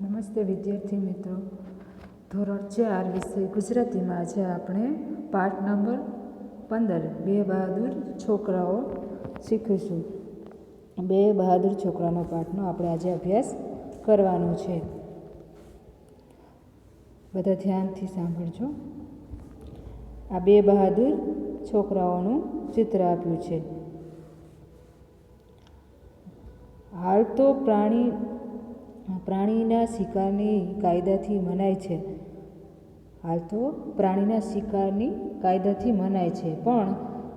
નમસ્તે વિદ્યાર્થી મિત્રો, ધોરણ 4 વિષય ગુજરાતીમાં આજે આપણે પાઠ નંબર 15 બે બહાદુર છોકરાઓ શીખીશું. બે બહાદુર છોકરાનો પાઠનો આપણે આજે અભ્યાસ કરવાનો છે. બધા ધ્યાનથી સાંભળજો. આ બે બહાદુર છોકરાઓનું ચિત્ર આપ્યું છે. હાલ તો પ્રાણીના શિકારની કાયદાથી મનાય છે. પણ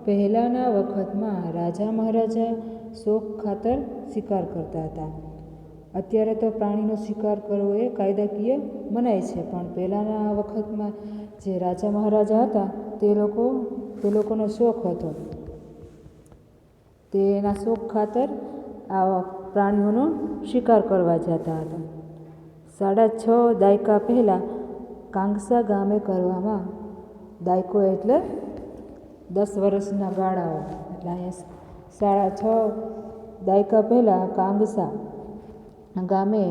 પહેલાંના વખતમાં રાજા મહારાજા શોખ ખાતર શિકાર કરતા હતા. અત્યારે તો પ્રાણીનો શિકાર કરવો એ કાયદાકીય મનાય છે, પણ પહેલાંના વખતમાં જે રાજા મહારાજા હતા તે લોકોનો શોખ હતો. તેના શોખ ખાતર આ પ્રાણીઓનો શિકાર કરવા જતા હતા. 6.5 દાયકા પહેલાં કાંગસા ગામે કરવામાં, દાયકો એટલે 10 વર્ષના ગાળાઓ, એટલે અહીંયા 6.5 દાયકા પહેલાં કાંગસા ગામે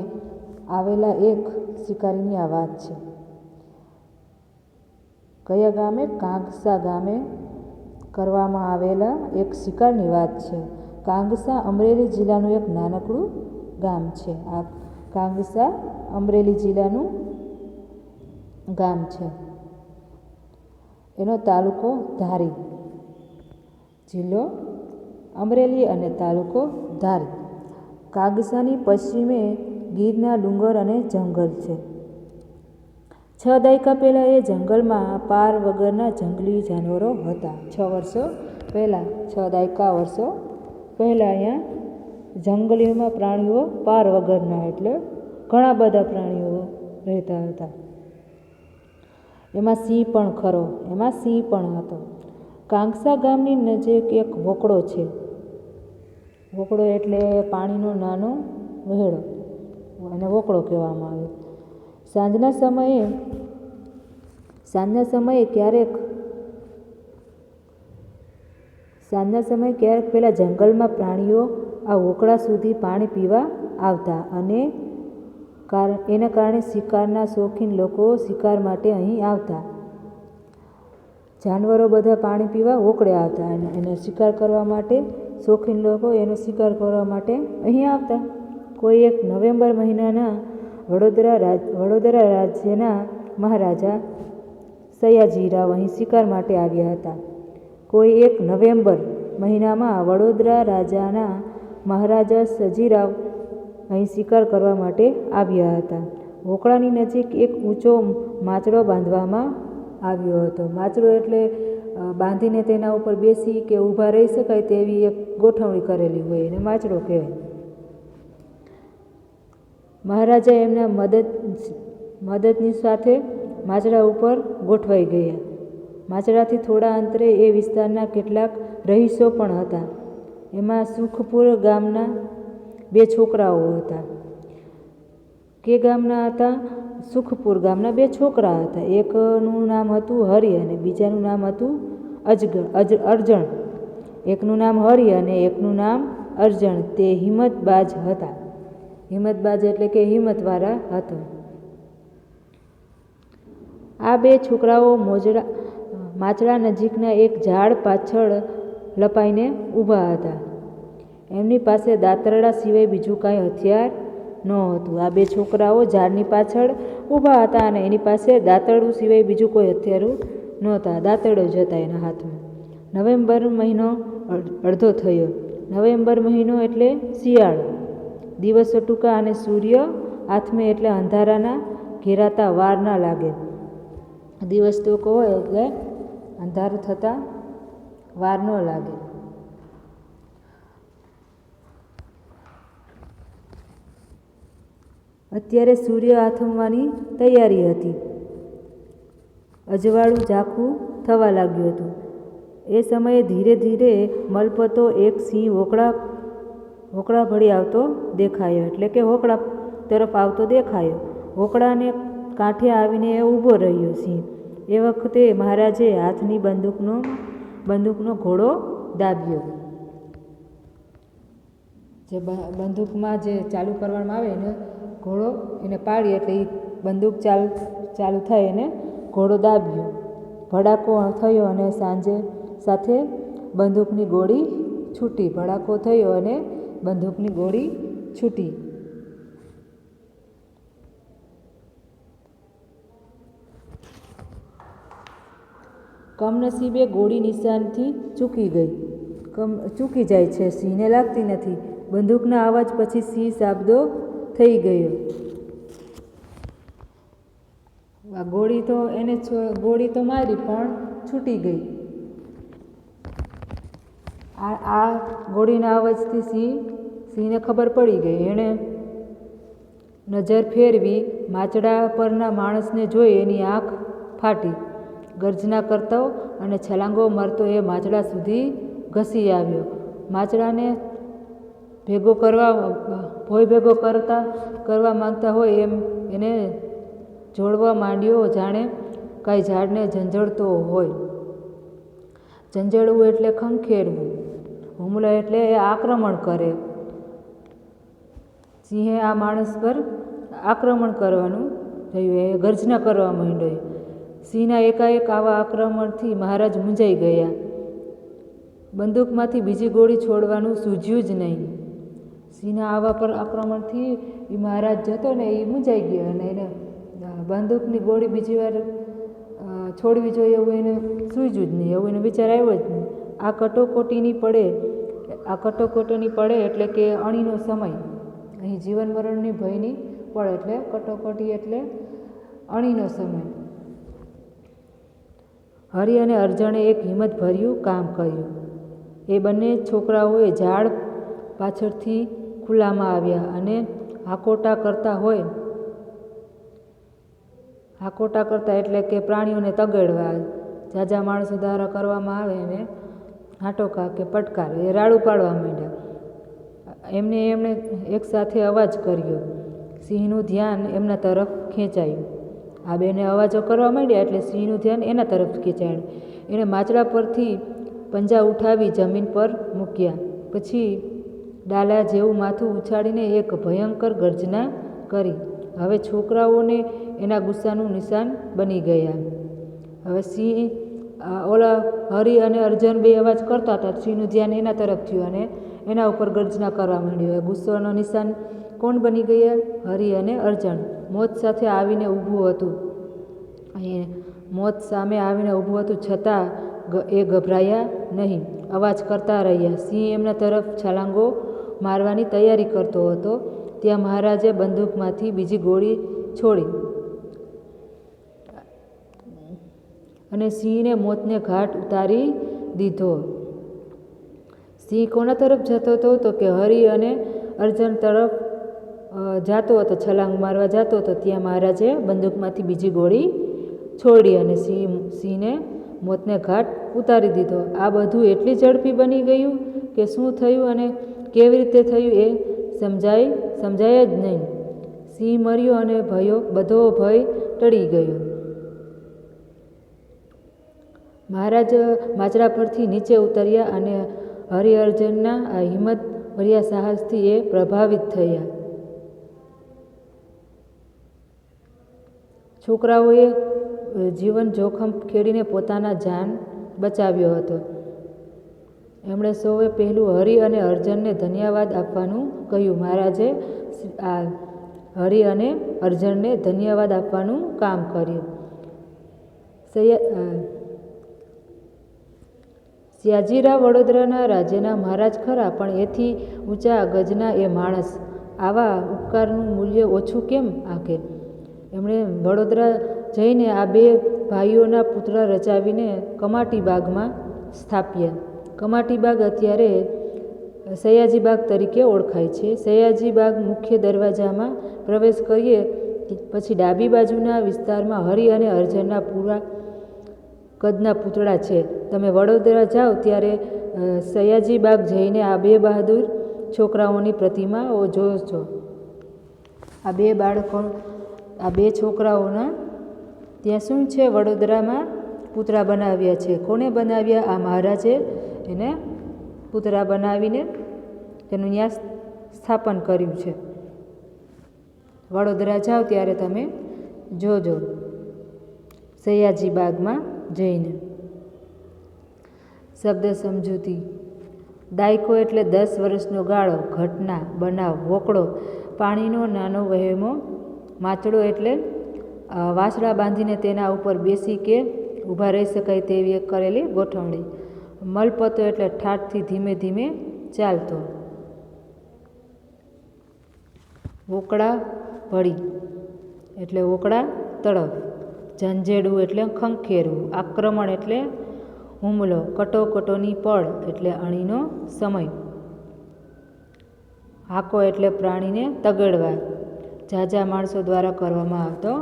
આવેલા એક શિકારીની આ વાત છે. કયા ગામે? કાંગસા ગામે કરવામાં આવેલા એક શિકારની વાત છે. કાંગસા અમરેલી જિલ્લાનું એક નાનકડું ગામ છે. આ કાંગસા અમરેલી જિલ્લાનું ગામ છે. એનો તાલુકો ધારી, જિલ્લો અમરેલી અને તાલુકો ધારી. કાંગસાની પશ્ચિમે ગીરના ડુંગર અને જંગલ છે. 6 દાયકા પહેલાં એ જંગલમાં પાર વગરના જંગલી જાનવરો હતા. 6 દાયકા વર્ષો પહેલાં અહીંયા જંગલીમાં પ્રાણીઓ પાર વગરના, એટલે ઘણા બધા પ્રાણીઓ રહેતા હતા. એમાં સિંહ પણ હતો. કાંગસા ગામની નજીક એક વોકળો છે. વોકળો એટલે પાણીનો નાનો વહેડો, એને વોકળો કહેવામાં આવે. સાંજના સમયે ક્યારેક પેલા જંગલમાં પ્રાણીઓ આ વોકળા સુધી પાણી પીવા આવતા, અને એના કારણે શિકારના શોખીન લોકો શિકાર માટે અહીં આવતા. જાનવરો બધા પાણી પીવા વોકળે આવતા, અને એને શિકાર કરવા માટે શોખીન લોકો એનો શિકાર કરવા માટે અહીં આવતા. કોઈ એક નવેમ્બર મહિનાના વડોદરા રાજ્યના મહારાજા સયાજીરાવ અહીં શિકાર માટે આવ્યા હતા. કોઈ એક નવેમ્બર મહિનામાં વડોદરા રાજાના મહારાજા સજીરાવ અહીં શિકાર કરવા માટે આવ્યા હતા. વોકળાની નજીક એક ઊંચો માચડો બાંધવામાં આવ્યો હતો. માચડો એટલે બાંધીને તેના ઉપર બેસી કે ઊભા રહી શકાય તેવી એક ગોઠવણી કરેલી હોય, એને માચડો કહેવાય. મહારાજા એમના મદદની સાથે માચડા ઉપર ગોઠવાઈ ગયા. માચડાથી થોડા અંતરે એ વિસ્તારના કેટલાક રહીશો પણ હતા. એમાં સુખપુર ગામના 2 છોકરાઓ હતા. કે ગામના હતા? સુખપુર ગામના 2 છોકરા હતા. એકનું નામ હતું હરિ અને બીજાનું નામ હતું અરજણ. એકનું નામ હરિ અને એકનું નામ અરજણ. તે હિંમતબાજ હતા. હિંમતબાજ એટલે કે હિંમતવાળા હતા. આ 2 છોકરાઓ માચડા નજીકના એક ઝાડ પાછળ લપાઈને ઊભા હતા. એમની પાસે દાતરડા સિવાય બીજું કાંઈ હથિયાર નહોતું. આ 2 છોકરાઓ ઝાડની પાછળ ઊભા હતા અને એની પાસે દાતરડું સિવાય બીજું કોઈ હથિયારું નહોતા. દાતરડો જ હતા એના હાથમાં. નવેમ્બર મહિનો અડધો થયો. નવેમ્બર મહિનો એટલે શિયાળો. દિવસો ટૂંકા અને સૂર્ય આથમે એટલે અંધારાના ઘેરાતા વાર ના લાગે. દિવસ ટૂંકો હોય એટલે અંધારું થતાં વાર ન લાગે. અત્યારે સૂર્ય આથમવાની તૈયારી હતી. અજવાળું ઝાંખું થવા લાગ્યું હતું. એ સમયે ધીરે ધીરે મલપતો એક સિંહ વોકળા ભળી આવતો દેખાયો, એટલે કે વોકળા તરફ આવતો દેખાયો. વોકળાને કાંઠે આવીને એ ઊભો રહ્યો સિંહ. એ વખતે મહારાજે હાથની બંદૂકનો ઘોડો દાબ્યો. જે બંદૂકમાં જે ચાલુ કરવામાં આવે એને ઘોડો એને પાડી એટલે એ બંદૂક ચાલુ થાય અને ઘોડો દાબ્યો. ભડાકો થયો અને સાથે બંદૂકની ગોળી છૂટી. ભડાકો થયો અને બંદૂકની ગોળી છૂટી. કમનસીબે ગોળી નિશાનથી ચૂકી જાય છે. સિંહને લાગતી નથી. બંદૂકના અવાજ પછી સિંહ સાબદો થઈ ગયો. ગોળી તો મારી પણ છૂટી ગઈ. આ ગોળીના અવાજથી સિંહને ખબર પડી ગઈ. એણે નજર ફેરવી માચડા પરના માણસને જોઈ એની આંખ ફાટી. ગર્જના કરતો અને છલાંગો મારતો એ માચડા સુધી ઘસી આવ્યો. માચડાને ભોય ભેગો કરવા માંગતા હોય એમ એને જોડવા માંડ્યો, જાણે કાંઈ ઝાડને ઝંઝળતો હોય. ઝંઝળવું એટલે ખંખેરવું, હુમલો એટલે આક્રમણ કરે. સિંહે આ માણસ પર આક્રમણ કરવાનું થયું. એ ગર્જના કરવા માંડ્યો. સિંહના એકાએક આવા આક્રમણથી મહારાજ મૂંઝાઈ ગયા. બંદૂકમાંથી બીજી ગોળી છોડવાનું સૂઝ્યું જ નહીં. સિંહના આવા પર આક્રમણથી એ મહારાજ જતો ને એ મૂંઝાઈ ગયો અને એને બંદૂકની ગોળી બીજી વાર છોડવી જોઈએ એવું એને સૂઝ્યું જ નહીં. એવું એને વિચાર આવ્યો જ નહીં. આ કટોકટીની પડે એટલે કે અણીનો સમય. અહીં જીવન મરણની ભયની પડે એટલે કટોકટી એટલે અણીનો સમય. હરિ અને અર્જણે એક હિંમતભર્યું કામ કર્યું. એ બંને છોકરાઓએ ઝાડ પાછળથી ખુલ્લામાં આવ્યા અને હાકોટા કરતા એટલે કે પ્રાણીઓને તગેડવા. ઝાઝા માણસો દ્વારા કરવામાં આવે એને હાટોકા કે પટકાર, એ રાડું પાડવા માંડ્યા. એમણે એક સાથે અવાજ કર્યો. સિંહનું ધ્યાન એમના તરફ ખેંચાયું. આ બેને અવાજો કરવા માંડ્યા એટલે સિંહનું ધ્યાન એના તરફ ખેંચાયું. એણે માચડા પરથી પંજા ઉઠાવી જમીન પર મૂક્યા. પછી ડાલા જેવું માથું ઉછાળીને એક ભયંકર ગર્જના કરી. હવે છોકરાઓને એના ગુસ્સાનું નિશાન બની ગયા. હવે સિંહ હરિ અને અર્જુન બે અવાજ કરતા હતા. સિંહનું ધ્યાન એના તરફ થયું અને એના ઉપર ગર્જના કરવા માંડ્યો. ગુસ્સાનો નિશાન કોણ બની ગયા? હરિ અને અર્જુન. મોત સાથે આવીને ઊભું હતું. મોત સામે આવીને ઊભું હતું છતાં એ ગભરાયા નહીં. અવાજ કરતા રહ્યા. સિંહ એમના તરફ છલાંગો મારવાની તૈયારી કરતો હતો ત્યાં મહારાજે બંદૂકમાંથી બીજી ગોળી છોડી અને સિંહને મોતને ઘાટ ઉતારી દીધો. સિંહ કોના તરફ જતો હતો? તો કે હરિ અને અર્જુન તરફ જાતો હતો, છલાંગ મારવા જતો હતો. ત્યાં મહારાજે બંદૂકમાંથી બીજી ગોળી છોડી અને સિંહને મોતને ઘાટ ઉતારી દીધો. આ બધું એટલી ઝડપી બની ગયું કે શું થયું અને કેવી રીતે થયું એ સમજાય જ નહીં. સિંહ મર્યો અને બધો ભય ટળી ગયો. મહારાજ માચડા પરથી નીચે ઉતર્યા અને હરિઅર્જુનના આ હિંમત ભર્યા સાહસથી એ પ્રભાવિત થયા. છોકરાઓએ જીવન જોખમ ખેડીને પોતાના જાન બચાવ્યો હતો. એમણે સૌએ પહેલું હરિ અને અર્જુનને ધન્યવાદ આપવાનું કહ્યું. મહારાજે હરિ અને અર્જુનને ધન્યવાદ આપવાનું કામ કર્યું. સયાજીરાવ વડોદરાના રાજ્યના મહારાજ ખરા, પણ એથી ઊંચા ગજના એ માણસ. આવા ઉપકારનું મૂલ્ય ઓછું કેમ આંકે? એમણે વડોદરા જઈને આ બે ભાઈઓના પુતળા રચાવીને કમાટીબાગમાં સ્થાપ્યા. કમાટીબાગ અત્યારે સયાજીબાગ તરીકે ઓળખાય છે. સયાજીબાગ મુખ્ય દરવાજામાં પ્રવેશ કરીએ પછી ડાબી બાજુના વિસ્તારમાં હરિ અને અર્જુનના પૂરા કદના પૂતળા છે. તમે વડોદરા જાઓ ત્યારે સયાજીબાગ જઈને આ બે બહાદુર છોકરાઓની પ્રતિમા જોશો. આ બે છોકરાઓના ત્યાં શું છે? વડોદરામાં પૂતળા બનાવ્યા છે. કોણે બનાવ્યા? આ મહારાજે એને પૂતળા બનાવીને તેનું ત્યાં સ્થાપન કર્યું છે. વડોદરા જાઓ ત્યારે તમે જોજો સયાજી બાગમાં જઈને. શબ્દ સમજૂતી. દાયકો એટલે 10 વર્ષનો ગાળો, ઘટના, બનાવ. વોકળો પાણીનો નાનો વહેમો. માચડો એટલે વાસળા બાંધીને તેના ઉપર બેસી કે ઊભા રહી શકાય તેવી કરેલી ગોઠવણી. મલપતો એટલે ઠાઠથી ધીમે ધીમે ચાલતો. વોકળા ભળી એટલે વોકળા તળફ. ઝંઝેડું એટલે ખંખેરવું. આક્રમણ એટલે હુમલો. કટોકટોની પળ એટલે અણીનો સમય. હાકો એટલે પ્રાણીને તગડવા. ઝાઝા માણસો દ્વારા કરવામાં આવતો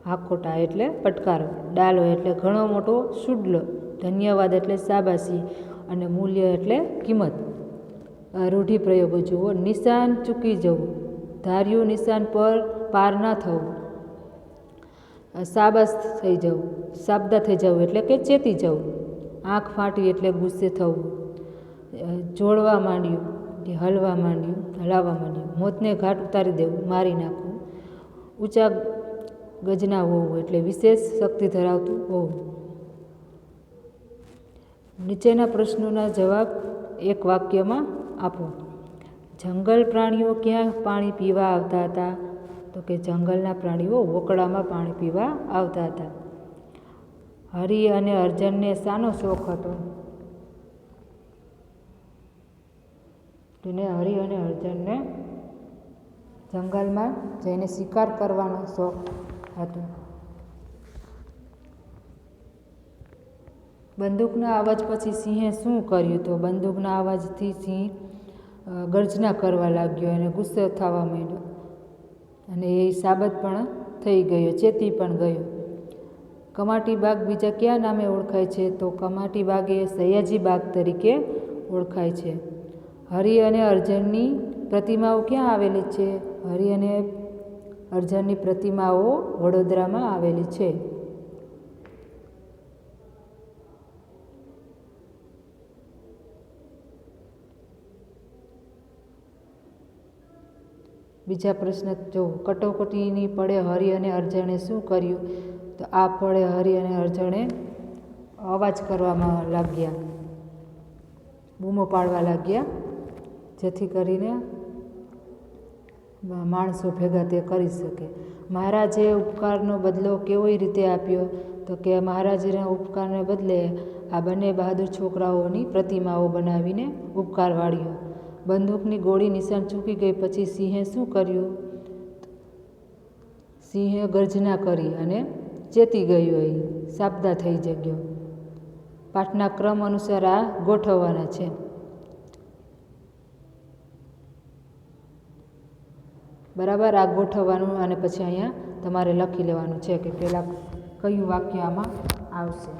હાકોટા એટલે પડકારો. ડાલો એટલે ઘણો મોટો શુડલો. ધન્યવાદ એટલે શાબાશી અને મૂલ્ય એટલે કિંમત. રૂઢિપ્રયોગો જુઓ. નિશાન ચૂકી જવું, ધાર્યું નિશાન પર પાર ન થવું. શાબાશ થઈ જવું, શાબ્દા થઈ જવું એટલે કે ચેતી જવું. આંખ ફાટી એટલે ગુસ્સે થવું. જોડવા માંડ્યું કે હલાવવા માંડ્યું. મોતને ઘાટ ઉતારી દેવું, મારી નાખવું. ઊંચા ગજના હોવું એટલે વિશેષ શક્તિ ધરાવતું હોવું. નીચેના પ્રશ્નોના જવાબ એક વાક્યમાં આપો. જંગલ પ્રાણીઓ ક્યાં પાણી પીવા આવતા હતા? તો કે જંગલના પ્રાણીઓ વોકળામાં પાણી પીવા આવતા હતા. હરિ અને અર્જનને શાનો શોખ હતો? તેને હરિ અને અર્જનને જંગલમાં જઈને શિકાર કરવાનો શોખ હતો. બંદૂકના અવાજ પછી સિંહે શું કર્યું? તો બંદૂકના અવાજથી સિંહ ગર્જના કરવા લાગ્યો અને ગુસ્સે થવા માંડ્યો અને એ સાબત પણ થઈ ગયો, ચેતી પણ ગયો. કમાટી બાગ બીજા કયા નામે ઓળખાય છે? તો કમાટી બાગ એ સયાજી બાગ તરીકે ઓળખાય છે. હરિ અને અર્જનની પ્રતિમાઓ ક્યાં આવેલી છે? હરિ અને અર્જનની પ્રતિમાઓ વડોદરામાં આવેલી છે. બીજા પ્રશ્ન જો. કટોકટીની પળે હરિ અને અર્જણે શું કર્યું? તો આ પળે હરિ અને અર્જણે અવાજ કરવામાં લાગ્યા, બૂમો પાડવા લાગ્યા, જેથી કરીને માણસો ભેગા તે કરી શકે. મહારાજે ઉપકારનો બદલો કેવી રીતે આપ્યો? તો કે મહારાજના ઉપકારને બદલે આ બંને બહાદુર છોકરાઓની પ્રતિમાઓ બનાવીને ઉપકાર વાળ્યો. બંદૂકની ગોળી નિશાન ચૂકી ગઈ પછી સિંહે શું કર્યું? સિંહે ગર્જના કરી અને ચેતી ગયો, એ શાબ્દા થઈ ગયો. પાઠના ક્રમ અનુસાર આ ગોઠવવાના છે. બરાબર, આ ગોઠવવાનું અને પછી અહીંયા તમારે લખી લેવાનું છે કે પહેલાં કયું વાક્ય આમાં આવશે.